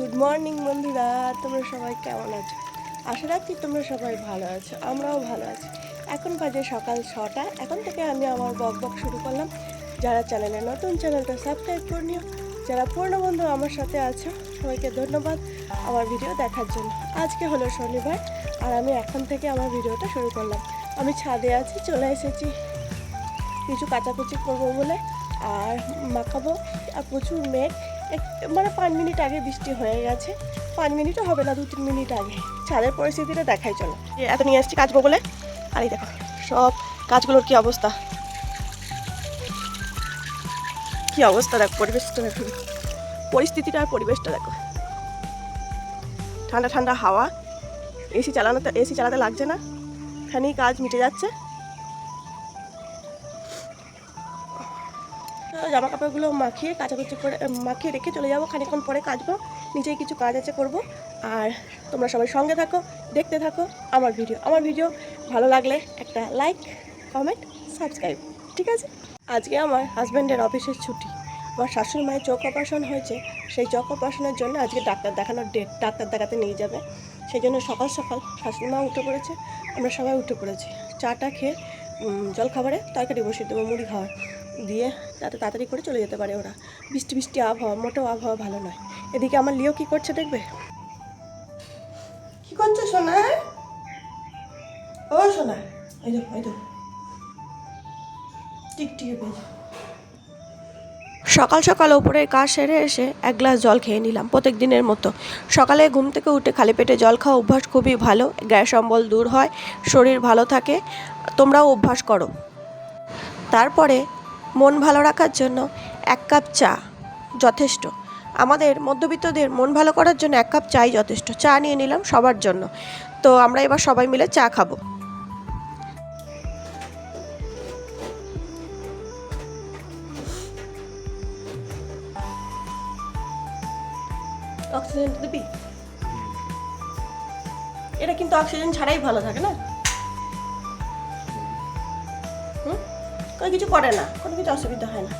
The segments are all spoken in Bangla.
গুড মর্নিং বন্ধুরা, তোমরা সবাই কেমন আছো? আশা রাখছি তোমরা সবাই ভালো আছো, আমরাও ভালো আছি। এখন বাজে সকাল 6টা। এখন থেকে আমি আমার বক শুরু করলাম। যারা চ্যানেলে নতুন, চ্যানেলটা সাবস্ক্রাইব করে নিও। যারা পুরনো বন্ধু আমার সাথে আছো, সবাইকে ধন্যবাদ আমার ভিডিও দেখার জন্য। আজকে হলো শনিবার আর আমি এখন থেকে আমার ভিডিওটা শুরু করলাম। আমি ছাদে আছি, চলে এসেছি কিছু কাচাকুচি করবো বলে, আর মাখাবো। আর প্রচুর মেঘ, মানে 5 মিনিট আগে বৃষ্টি হয়ে গেছে। 5 মিনিটও হবে না, 2-3 মিনিট আগে। ছাদের পরিস্থিতিটা দেখাই চলো। এত নিয়ে আসছি কাচবো বলে, আর এই দেখো সব কাজগুলোর কি অবস্থা, কি অবস্থা দেখো, পরিবেশটা দেখো, পরিস্থিতিটা আর পরিবেশটা দেখো। ঠান্ডা ঠান্ডা হাওয়া, এসি চালাতে লাগছে না, এখানেই কাজ মিটে যাচ্ছে। জামা কাপড়গুলো মাখিয়ে কাচাকুচি করে মাখিয়ে রেখে চলে যাবো, খানিকক্ষণ পরে কাচবো। নিচেই কিছু কাজ আছে করব। আর তোমরা সবাই সঙ্গে থাকো, দেখতে থাকো আমার ভিডিও ভালো লাগলে একটা লাইক, কমেন্ট, সাবস্ক্রাইব, ঠিক আছে? আজকে আমার হাজব্যান্ডের অফিসের ছুটি। আমার শাশুড়ি মায়ের চোখ অপারেশন হয়েছে, সেই চোখ অপারেশনের জন্য আজকে ডাক্তার দেখানোর ডেট, ডাক্তার দেখাতে নিয়ে যাবে। সেই জন্য সকাল সকাল শাশুড়ি মা উঠে পড়েছে, আমরা সবাই উঠে পড়েছি। চাটা খেয়ে জলখাবারে তরকারি বসিয়ে দেবো, মুড়ি খাওয়ার দিয়ে, যাতে তাড়াতাড়ি করে চলে যেতে পারে ওরা। বৃষ্টি আবহাওয়া, মোটেও আবহাওয়া ভালো নয়। এদিকে আমার লিও কি করছে দেখবে। কি করছে সোনা? ও সোনা, এই তো টিকটিকে পেয়ে। সকাল সকাল ওপরের কাজ সেরে এসে এক গ্লাস জল খেয়ে নিলাম প্রত্যেক দিনের মতো। সকালে ঘুম থেকে উঠে খালি পেটে জল খাওয়া অভ্যাস খুবই ভালো, গ্যাস অম্বল দূর হয়, শরীর ভালো থাকে। তোমরাও অভ্যাস করো। তারপরে মন ভালো রাখার জন্য 1 কাপ চা যথেষ্ট। আমাদের মধ্যবিত্তদের মন ভালো করার জন্য 1 কাপ চাই যথেষ্ট। চা নিয়ে নিলাম সবার জন্য। তো আমরা এবার সবাই মিলে চা খাবো। অক্সিজেন দিবি? এটা কিন্তু অক্সিজেন ছাড়াই ভালো থাকে না? কোনো কিছু করে না, কোনো কিছু অসুবিধা হয় না।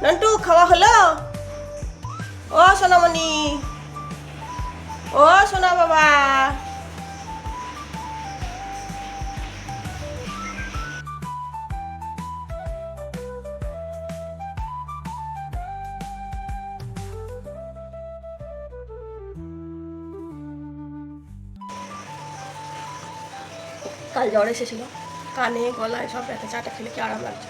নন্টু, খাওয়া হলো? ও সোনামণি, ও সোনা বাবা, কাল জ্বর এসেছিল, কানে গলায় সব ব্যথা। চাটা খেলে কি আরাম লাগছে।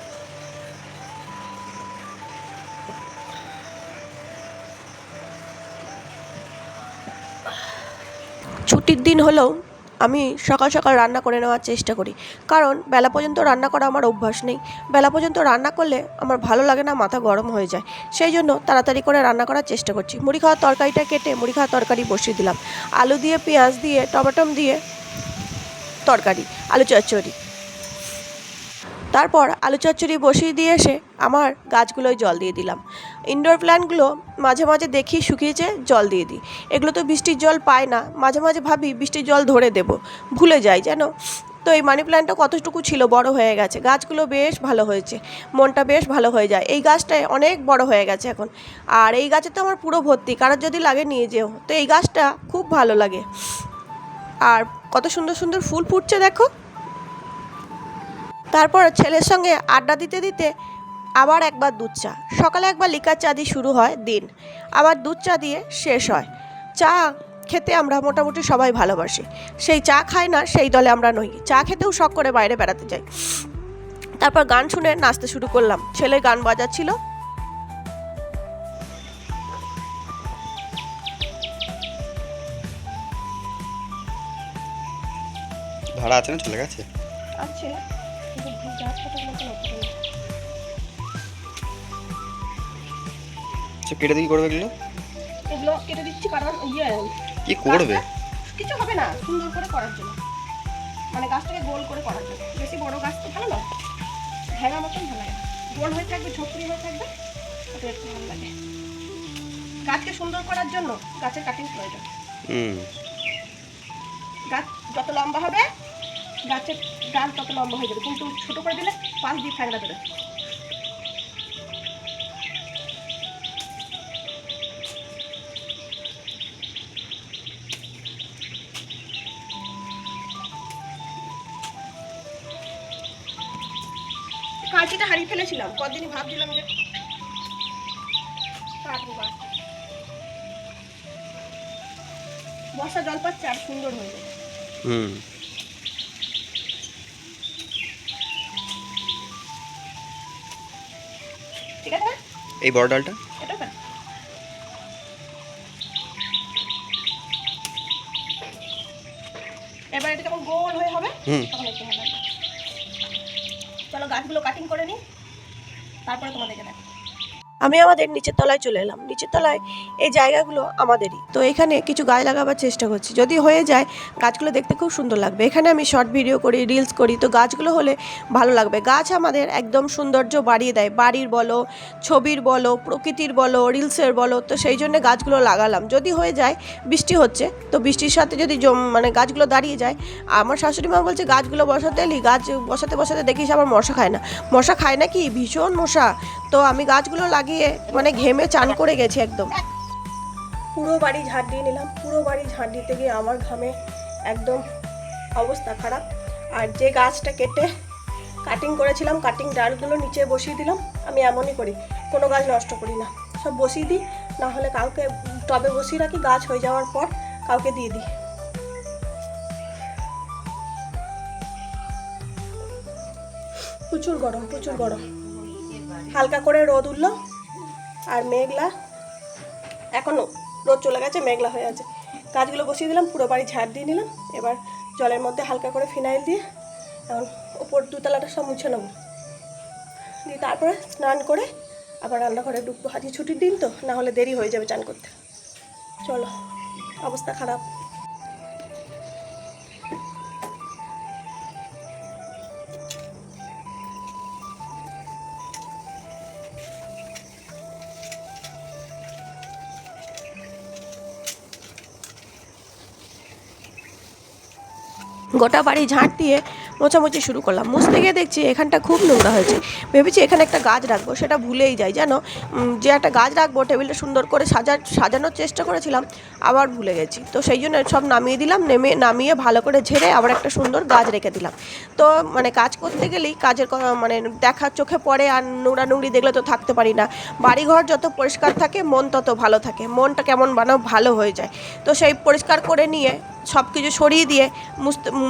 ছুটির দিন হলেও আমি সকাল সকাল রান্না করে নেওয়ার চেষ্টা করি, কারণ বেলা পর্যন্ত রান্না করা আমার অভ্যাস নেই। বেলা পর্যন্ত রান্না করলে আমার ভালো লাগে না, মাথা গরম হয়ে যায়। সেই জন্য তাড়াতাড়ি করে রান্না করার চেষ্টা করছি। মুড়ি খাওয়ার তরকারিটা কেটে মুড়ি খাওয়ার তরকারি বসিয়ে দিলাম। আলু দিয়ে, পেঁয়াজ দিয়ে, টমেটো দিয়ে তরকারি, আলু চচ্চড়ি। তারপর আলু চচ্চড়ি বসিয়ে দিয়ে এসে আমার গাছগুলোয় জল দিয়ে দিলাম। ইনডোর প্ল্যান্টগুলো মাঝে মাঝে দেখি শুকিয়েছে, জল দিয়ে দিই। এগুলো তো বৃষ্টির জল পায় না, মাঝে মাঝে ভাবি বৃষ্টির জল ধরে দেব, ভুলে যাই যেন। তো এই মানি প্ল্যান্টটা কতটুকু ছিল, বড় হয়ে গেছে, গাছগুলো বেশ ভালো হয়েছে, মনটা বেশ ভালো হয়ে যায়। এই গাছটায় অনেক বড় হয়ে গেছে এখন। আর এই গাছে তো আমার পুরো ভর্তি, কারোর যদি লাগে নিয়ে যেও। তো এই গাছটা খুব ভালো লাগে। আর কত সুন্দর সুন্দর ফুল ফুটছে দেখো। তারপর ছেলের সঙ্গে আড্ডা দিতে দিতে আবার একবার দুধ চা, সকালে একবার লিকার চা দিয়ে শুরু হয় দিন, আবার দুধ চা দিয়ে শেষ হয়। চা খেতে আমরা মোটামুটি সবাই ভালোবাসি। সেই চা খায় না সেই দলে আমরা নই, চা খেতেও শখ করে বাইরে বেড়াতে যাই। তারপর গান শুনে নাচতে শুরু করলাম, ছেলে গান বাজাচ্ছিল। ভাড়া আছে না চলে গেছে? আছে, কেটে দিয়ে কি করবে এগুলো? এগুলো কেটে দিচ্ছি কারণ কি করবে? কিছু হবে না, সুন্দর করে করার জন্য, মানে গাছটাকে গোল করে করার জন্য। বেশি বড় গাছ তো ভালো না, ভেঙা মতন ভালো লাগে, গোল হয়ে থাকবে, ঝোপড়ি হয়ে থাকবে, ওটা একটু ভালো লাগে। গাছকে সুন্দর করার জন্য গাছের কাটিং প্রয়োজন। গাছ যত লম্বা হবে গাছের ডাল তত লম্বা হয়ে যাবে, কিন্তু ছোট করে দিলে পাশ দিয়ে ফ্যাংড়া দেবে। কাঁচিটা হারিয়ে ফেলেছিলাম, কদিনই ভাবছিলাম যে কাটবো গাছ। বর্ষা জল পাচ্ছে আর সুন্দর হয়ে যাবে। হুম। ঠিক আছে, এই বড় ডালটা এটা না এবার এটা যখন গোল হয়ে হবে হুম। তখন একটু হবে। চলো গাছগুলো কাটিং করে নিই, তারপরে তোমাদেরকে দেখ। আমি আমাদের নিচের তলায় চলে এলাম। নিচের তলায় এই জায়গাগুলো আমাদেরই, তো এখানে কিছু গাছ লাগাবার চেষ্টা করছি। যদি হয়ে যায় গাছগুলো দেখতে খুব সুন্দর লাগবে। এখানে আমি শর্ট ভিডিও করি, রিলস করি, তো গাছগুলো হলে ভালো লাগবে। গাছ আমাদের একদম সৌন্দর্য বাড়িয়ে দেয়, বাড়ির বলো, ছবির বলো, প্রকৃতির বলো, রিলসের বলো। তো সেই জন্য গাছগুলো লাগালাম। যদি হয়ে যায়, বৃষ্টি হচ্ছে, তো বৃষ্টির সাথে যদি মানে গাছগুলো দাঁড়িয়ে যায়, আমার শাশুড়ি মা বলছে গাছগুলো বসাতে এলি, গাছ বসাতে বসাতে দেখিস আবার মশা খায় না। মশা খায় না কি, ভীষণ মশা। তো আমি গাছগুলো লাগিয়ে মানে ঘেমে চান করে গেছি একদম। পুরো বাড়ি ঝাড় দিয়ে নিলাম। পুরো বাড়ি ঝাড় দিতে গিয়ে আমার ঘামে একদম অবস্থা খারাপ। আর যে গাছটা কেটে কাটিং করেছিলাম, কাটিং ডালগুলো নিচে বসিয়ে দিলাম। আমি এমনই করি, কোনো গাছ নষ্ট করি না, সব বসিয়ে দিই, না হলে কাউকে টবে বসিয়ে রাখি, গাছ হয়ে যাওয়ার পর কাউকে দিয়ে দিই। প্রচুর গরম, প্রচুর গরম। হালকা করে রোদ উঠলো আর মেঘলা, এখনও রোদ চলে গেছে, মেঘলা হয়ে আছে। গাছগুলো বসিয়ে দিলাম, পুরো বাড়ি ঝাড় দিয়ে নিলাম। এবার জলের মধ্যে হালকা করে ফিনাইল দিয়ে এখন ওপর দুতলাটা সব মুছে নেবো, দিয়ে তারপরে স্নান করে আবার রান্নাঘরে ঢুকবো। আজকে ছুটির দিন তো, না হলে দেরি হয়ে যাবে চান করতে। চলো, অবস্থা খারাপ। গোটা বাড়ি ঝাঁট দিয়ে মোছামুছি শুরু করলাম। মুছতে গিয়ে দেখছি এখানটা খুব নোংরা হয়েছে। ভেবেছি এখানে একটা গাছ রাখবো, সেটা ভুলেই যাই জানো। যে একটা গাছ রাখবো, টেবিলটা সুন্দর করে সাজানোর চেষ্টা করেছিলাম, আবার ভুলে গেছি। তো সেই জন্য সব নামিয়ে দিলাম, নামিয়ে ভালো করে ঝেড়ে আবার একটা সুন্দর গাছ রেখে দিলাম। তো মানে কাজ করতে গেলেই কাজের মানে দেখা চোখে পড়ে, আর নোংরা নোংরি দেখলে তো থাকতে পারি না। বাড়িঘর যত পরিষ্কার থাকে মন তত ভালো থাকে, মনটা কেমন বানাও ভালো হয়ে যায়। তো সেই পরিষ্কার করে নিয়ে সব কিছু সরিয়ে দিয়ে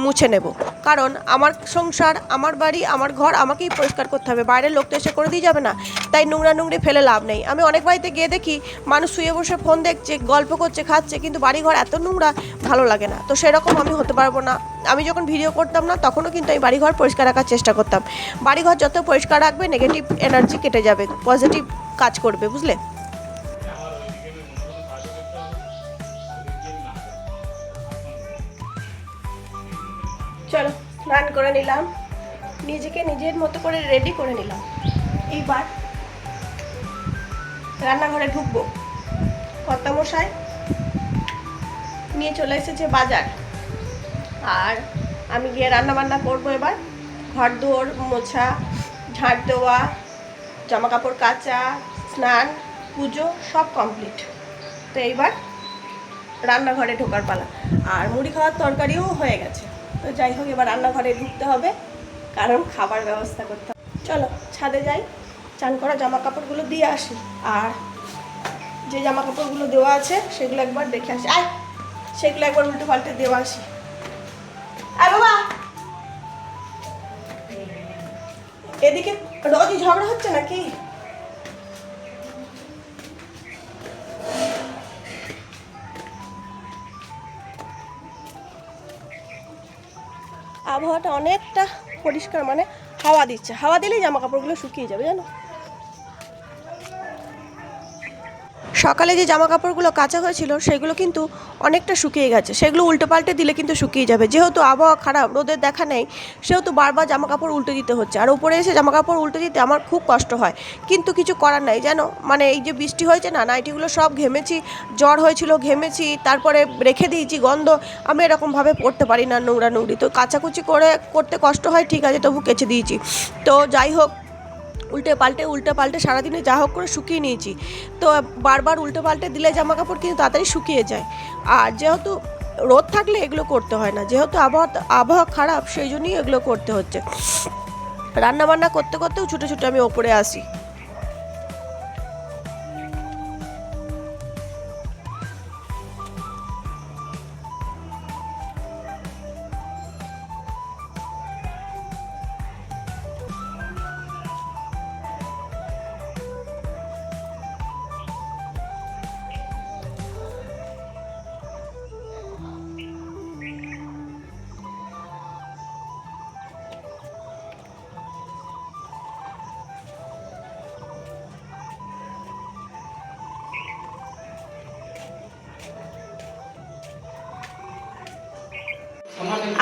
মুছে নেব, কারণ আমার সংসার, আমার বাড়ি, আমার ঘর আমাকেই পরিষ্কার করতে হবে, বাইরের লোক তো এসে করে দিয়ে যাবে না। তাই নোংরা নোংরি ফেলে লাভ নেই। আমি অনেক বাড়িতে গিয়ে দেখি মানুষ শুয়ে বসে ফোন দেখছে, গল্প করছে, খাচ্ছে, কিন্তু বাড়িঘর এত নোংরা ভালো লাগে না। তো সেরকম আমি হতে পারবো না। আমি যখন ভিডিও করতাম না তখনও কিন্তু আমি বাড়িঘর পরিষ্কার রাখার চেষ্টা করতাম। বাড়িঘর যত পরিষ্কার রাখবে নেগেটিভ এনার্জি কেটে যাবে, পজিটিভ কাজ করবে, বুঝলে। চলো, স্নান করে নিলাম, নিজেকে নিজের মতো করে রেডি করে নিলাম। এইবার রান্নাঘরে ঢুকবো। কর্তামশাই নিয়ে চলে এসেছে বাজার, আর আমি গিয়ে রান্না বান্না করবো। এবার ঘর দুয়ার মোছা, ঝাড় দেওয়া, জামা কাপড় কাচা, স্নান, পুজো সব কমপ্লিট। তো এইবার রান্নাঘরে ঢোকার পালা। আর মুড়ি খাওয়ার তরকারিও হয়ে গেছে। তো যাই হোক, এবার রান্নাঘরে ঢুকতে হবে, কারণ খাবার ব্যবস্থা করতে হবে। চলো ছাদে যাই, চান করা জামা কাপড়গুলো দিয়ে আসি, আর যে জামা কাপড়গুলো দেওয়া আছে সেগুলো একবার দেখে আসি। সেগুলো একবার উল্টে পাল্টে দেওয়া আসি। বাবা, এদিকে রোজই ঝগড়া হচ্ছে নাকি? আবহাওয়াটা অনেকটা পরিষ্কার, মানে হাওয়া দিচ্ছে, হাওয়া দিলেই জামা কাপড়গুলো শুকিয়ে যাবে জানো। সকালে যে জামা কাপড়গুলো কাচা হয়েছিল সেগুলো কিন্তু অনেকটা শুকিয়ে গেছে, সেগুলো উল্টে পাল্টে দিলে কিন্তু শুকিয়ে যাবে। যেহেতু আবহাওয়া খারাপ, রোদের দেখা নেই, সেহেতু বারবার জামা কাপড় উল্টে দিতে হচ্ছে। আর উপরে এসে জামা কাপড় উল্টে দিতে আমার খুব কষ্ট হয়, কিন্তু কিছু করার নাই জানো। মানে এই যে বৃষ্টি হয়েছে না, নাইটিগুলো সব ঘেমেছি, জ্বর হয়েছিল, ঘেমেছি, তারপরে রেখে দিয়েছি গন্ধ। আমি এরকমভাবে পরতে পারি না নোংরা নোংরি, তো কাচাকুচি করতে কষ্ট হয়, ঠিক আছে, তবু কেচে দিয়েছি। তো যাই হোক, উল্টে পাল্টে সারাদিনে যা হোক করে শুকিয়ে নিয়েছি। তো বারবার উল্টে পাল্টে দিলে জামা কাপড় কিন্তু তাড়াতাড়ি শুকিয়ে যায়। আর যেহেতু রোদ থাকলে এগুলো করতে হয় না, যেহেতু আবহাওয়া খারাপ, সেই জন্যই এগুলো করতে হচ্ছে। রান্না বান্না করতে করতেও ছুটে ছুটে আমি ওপরে আসি।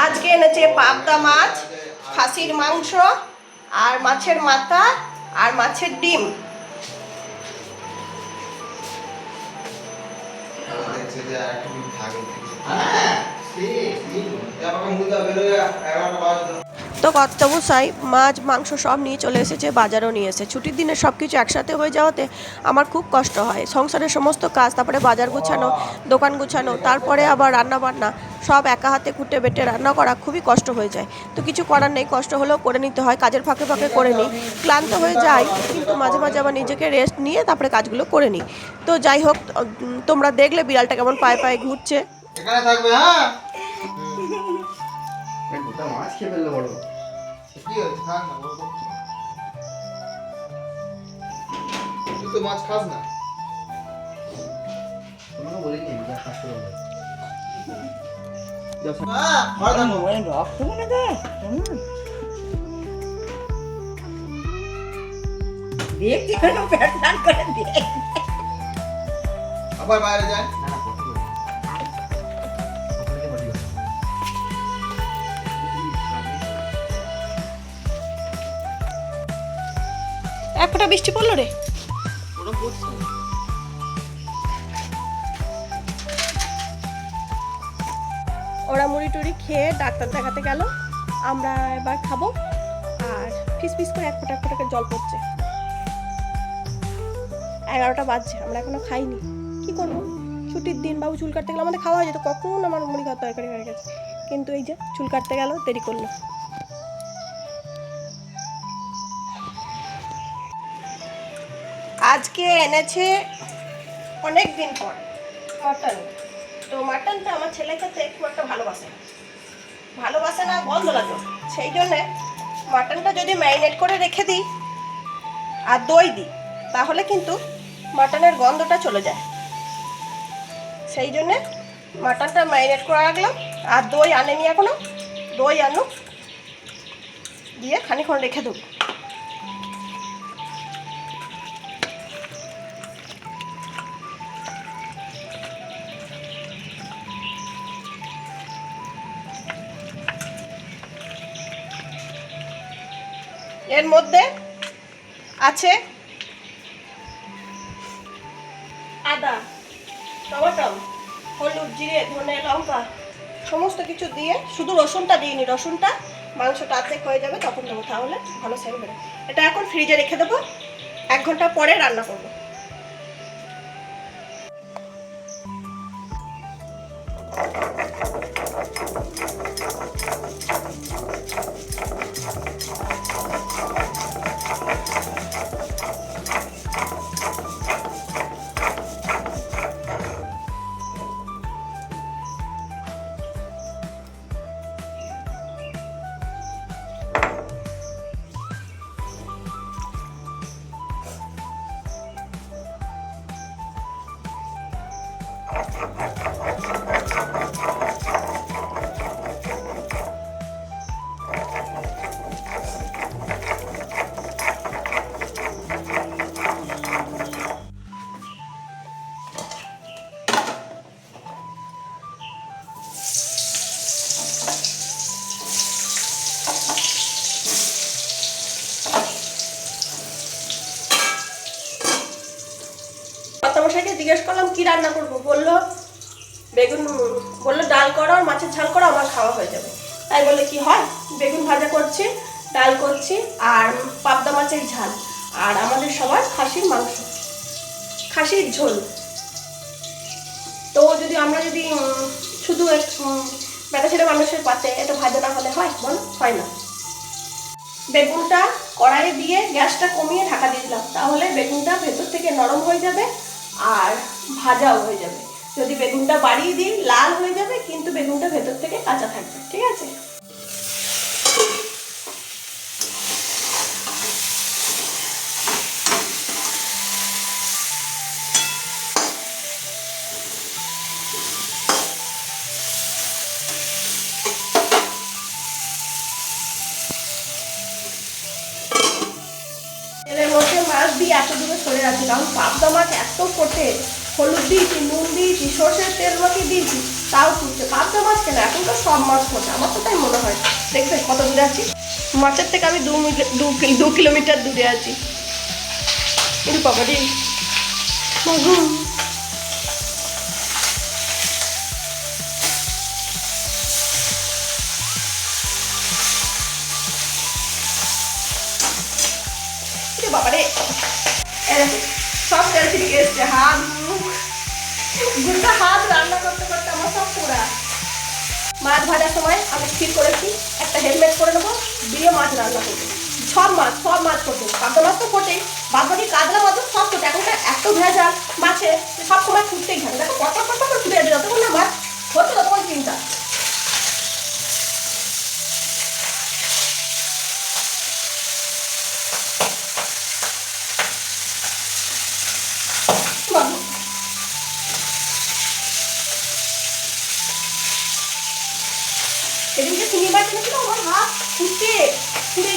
আজকে এনেছে পাবদা মাছ, খাসির মাংস, আর মাছের মাথা, আর মাছের ডিম। তো কর্তাবসাই মাছ মাংস সব নিয়ে চলে এসেছে, বাজারও নিয়ে এসেছে। ছুটির দিনে সব কিছু একসাথে হয়ে যাওয়াতে আমার খুব কষ্ট হয়। সংসারের সমস্ত কাজ, তারপরে বাজার গুছানো, দোকান গুছানো, তারপরে আবার রান্না বান্না সব একা হাতে কুটে বেটে রান্না করা খুবই কষ্ট হয়ে যায়। তো কিছু করার নেই, কষ্ট হলেও করে নিতে হয়। কাজের ফাঁকে ফাঁকে করে নিই, ক্লান্ত হয়ে যাই, কিন্তু মাঝে মাঝে আবার নিজেকে রেস্ট নিয়ে তারপরে কাজগুলো করে নিই। তো যাই হোক, তোমরা দেখলে বিড়ালটা কেমন পায়ে পায়ে ঘুরছে। এখানে থাকবে। হ্যাঁ, গোটা মাছ খেয়ে ফেললো বড়। কি হয়েছে? থাক না, বড় করছি। তুই তো মাছ খাস না। তোমাকে বলিনি যা কাজ করো। হ্যাঁ, ঘরে থাকো। আবার বাইরে যায়। না না কত বড়। আপনাকে বলি। এক ফোঁটা বৃষ্টি পড়লো রে। ওরা পড়ছে। ওরা মুড়ি টুড়ি খেয়ে ডাক্তার দেখাতে গেল, আমরা এবার খাবো। আর ফিস ফিস করে এক ফোঁটা করে জল পড়ছে। 11টা বাজছে, আমরা এখনো খাইনি। কি করবো, ছুটির দিন, বাবু চুল কাটতে গেলে আমাদের খাওয়া হয়ে যেত, কখন আমার মুড়ি খাওয়া তরকারি হয়ে গেছে। কিন্তু এই যে চুল কাটতে গেল, দেরি করলো। আজকে এনেছে অনেক দিন পর মাটন। তো মাটনটা আমার ছেলে খেতে খুব একটা ভালোবাসে না, গন্ধ লাগে। সেই জন্যে মাটনটা যদি ম্যারিনেট করে রেখে দিই আর দই দিই, তাহলে কিন্তু মাটনের গন্ধটা চলে যায়। সেই জন্যে মাটনটা ম্যারিনেট করে রাখলাম। আর দই আনেনি এখনো, দই আনুক, দিয়ে খানিক্ষণ রেখে দেবো। এর মধ্যে আছে আদা, টমেটো, হলুদ, জিরে, ধনে, লঙ্কা সমস্ত কিছু দিয়ে, শুধু রসুনটা দিইনি। রসুনটা মাংসটা অর্ধেক হয়ে যাবে তখন দেবো, তাহলে ভালো সেন্ট বেরোবে। এটা এখন ফ্রিজে রেখে দেবো, 1 ঘন্টা পরে রান্না করবো। কর্তামশাইকে জিজ্ঞেস করলাম কি রান্না করবো, বললো ডাল করো আর মাছের ঝাল করো, আমার খাওয়া হয়ে যাবে। তাই বললে কি হয়, বেগুন ভাজা করছি, ডাল করছি, আর পাবদা মাছের ঝাল, আর আমাদের সবার খাসির মাংস, খাসির ঝোল। তো আমরা যদি শুধু বেটা ছেলে মানুষের পাতে এটা ভাজা না হলে হয়, বল? হয় না। বেগুনটা কড়াইয়ে দিয়ে গ্যাসটা কমিয়ে ঢাকা দিয়ে দিলাম, তাহলে বেগুনটা ভেতর থেকে নরম হয়ে যাবে আর ভাজাও হয়ে যাবে। যদি বেগুনটা বাড়িয়ে দিই লাল হয়ে যাবে, কিন্তু বেগুনটা ভেতর থেকে কাঁচা থাকবে। ঠিক আছে, তেলের মধ্যে মাছ দিয়ে এত দূরে সরে যাচ্ছে, কারণ পাবদা মাছ এত ফোটে। হলুদ দিয়েছি, নুন দিয়েছি, সর্ষের তেল মাখিয়ে দিয়েছি, তাও ফুটছে। পাবদা মাছ কেন, এখন তো সব মাছ ফোটে, আমার তো তাই মনে হয়। দেখবে কত দূরে আছি, মাছের থেকে আমি 2 কিলোমিটার দূরে আছি। কিন্তু বাবা রে মাগো, বাবারে সব তেল ছিটকে এসছে, হাত মুখ গোটা হাত রান্না করতে করতে আমার সব পোড়া। মাছ ভাজার সময় আমি ঠিক করেছি একটা হেলমেট করে নেবো, দিয়ে মাছ রান্না করবো। সব মাছ ফোটে, পাবদা মাছ তো ফোটেই, বাদ বাকি কাতলা মাছ সব ফোটে। এখন এত ভেজাল মাছে, সব সময় ফুটতেই থাকে। দেখো কত কত করে ফুটে যাবে, যতক্ষণ না মাছ হচ্ছে ততক্ষণ চিন্তা। সেদিনকে চিনি মাছ এনেছিল, আমার হাত ফুটে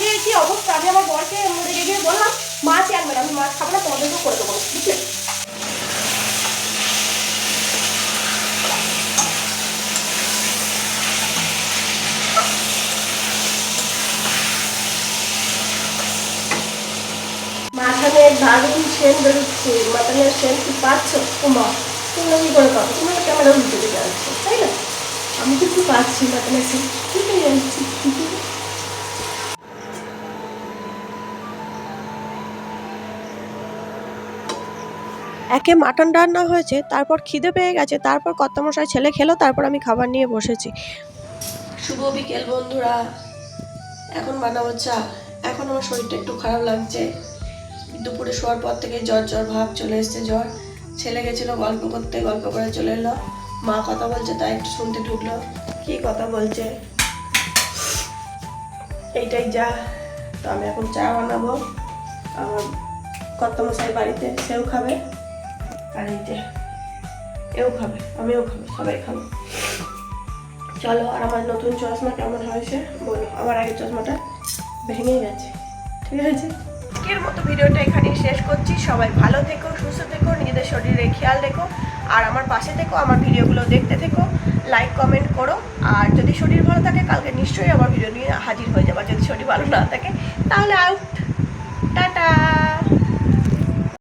গিয়ে কি অবস্থা। আমি আমার বরকে রেগে গিয়ে বললাম মাছই আনবে না, আমি মাছ খাবো না, তোমাদেরকেও করে দেবো, বুঝলে। মাথানের দারুণ সেন বেরোচ্ছে, মাথানের সেন কি পাচ্ছ? মা তোমরা কি করে পাবো, তোমরা ক্যামেরা উল্টে দিতে আসছো, তাই না? আমি কিন্তু পাচ্ছি মাথানের সেন, ঠিক যাচ্ছি। একে মাটন রান্না হয়েছে, তারপর খিদে পেয়ে গেছে, তারপর কর্তামশাই ছেলে খেলো, তারপর আমি খাবার নিয়ে বসেছি। শুভ বিকেল বন্ধুরা, এখন বানাবো চা। এখন আমার শরীরটা একটু খারাপ লাগছে, দুপুরে শোয়ার পর থেকে জ্বর ভাব চলে এসছে। জ্বর, ছেলে গেছিলো গল্প করতে, গল্প করে চলে এলো। মা কথা বলছে, তাই একটু শুনতে ঢুকলো। কি কথা বলছে এইটাই যা। তো আমি এখন চা বানাবো, আমার কর্তামশাই বাড়িতে, সেও খাবে, আর এই যে এও খাবে, আমিও খাবো, সবাই খাবো। চলো, আর আমার নতুন চশমা কেমন হয়েছে বলো। আমার আগের চশমাটা ভেঙে গেছে। ঠিক আছে, আজকের মতো ভিডিওটা এখানেই শেষ করছি। সবাই ভালো থেকো, সুস্থ থেকো, নিজেদের শরীরে খেয়াল রেখো, আর আমার পাশে থেকো, আমার ভিডিওগুলো দেখতে থেকো, লাইক কমেন্ট করো। আর যদি শরীর ভালো থাকে, কালকে নিশ্চয়ই আমার ভিডিও নিয়ে হাজির হয়ে যাবো। যদি শরীর ভালো না থাকে তাহলে আউট। টাটা।